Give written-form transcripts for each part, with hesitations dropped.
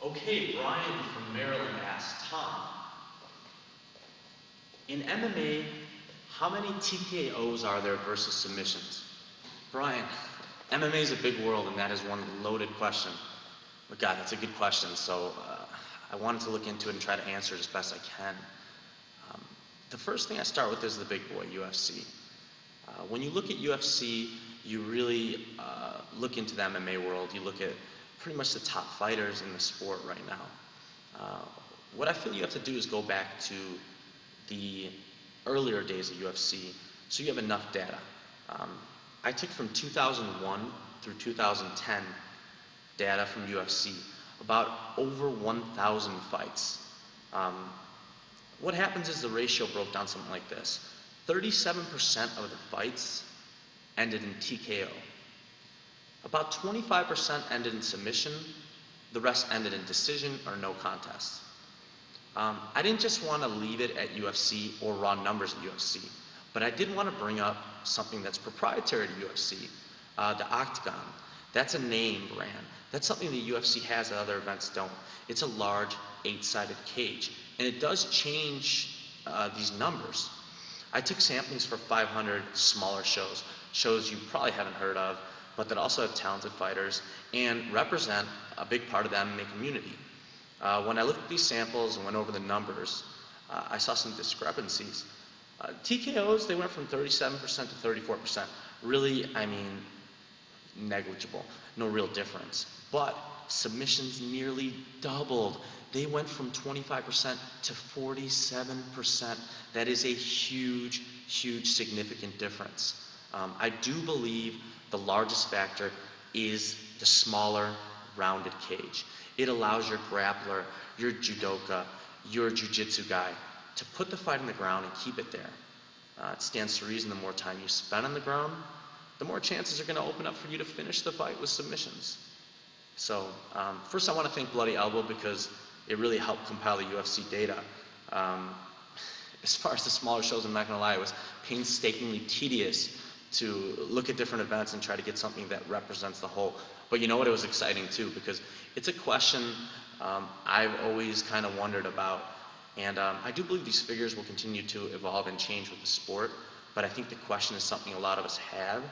Okay, Brian from Maryland asks, Tom, in MMA, how many TKOs are there versus submissions? Brian, MMA is a big world, and that is one loaded question. But God, that's a good question, so I wanted to look into it and try to answer it as best I can. The first thing I start with is the big boy, UFC. When you look at UFC, you really look into the MMA world. You look at pretty much the top fighters in the sport right now. What I feel you have to do is go back to the earlier days of UFC, so you have enough data. I took from 2001 through 2010 data from UFC, about over 1,000 fights. What happens is the ratio broke down something like this. 37% of the fights ended in TKO. About 25% ended in submission. The rest ended in decision or no contest. I didn't just want to leave it at UFC or raw numbers at UFC, but I did want to bring up something that's proprietary to UFC, the Octagon. That's a name brand. That's something the UFC has that other events don't. It's a large 8-sided cage, and it does change these numbers. I took samplings for 500 smaller shows you probably haven't heard of, but that also have talented fighters and represent a big part of the MMA community. When I looked at these samples and went over the numbers, I saw some discrepancies. TKOs, they went from 37% to 34%. Really, I mean, negligible, no real difference. But submissions nearly doubled. They went from 25% to 47%. That is a huge, huge, significant difference. I do believe the largest factor is the smaller, rounded cage. It allows your grappler, your judoka, your jiu-jitsu guy to put the fight on the ground and keep it there. It stands to reason the more time you spend on the ground, the more chances are going to open up for you to finish the fight with submissions. So first I want to thank Bloody Elbow because it really helped compile the UFC data. As far as the smaller shows, I'm not going to lie, it was painstakingly tedious to look at different events and try to get something that represents the whole. But you know what, it was exciting too, because it's a question I've always kind of wondered about. And I do believe these figures will continue to evolve and change with the sport, but I think the question is something a lot of us have,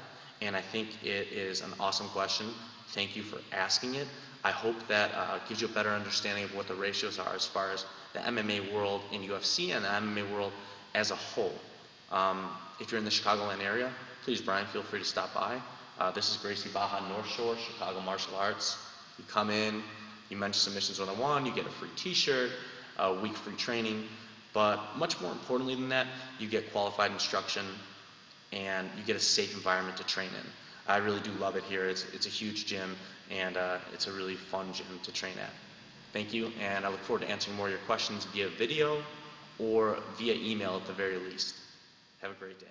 and I think it is an awesome question. Thank you for asking it. I hope that gives you a better understanding of what the ratios are as far as the MMA world in UFC and the MMA world as a whole. If you're in the Chicagoland area, please, Brian, feel free to stop by. This is Gracie Baja North Shore, Chicago Martial Arts. You come in, you mention Submissions 101, you get a free t-shirt, a week free training, but much more importantly than that, you get qualified instruction and you get a safe environment to train in. I really do love it here. It's a huge gym, and it's a really fun gym to train at. Thank you, and I look forward to answering more of your questions via video or via email at the very least. Have a great day.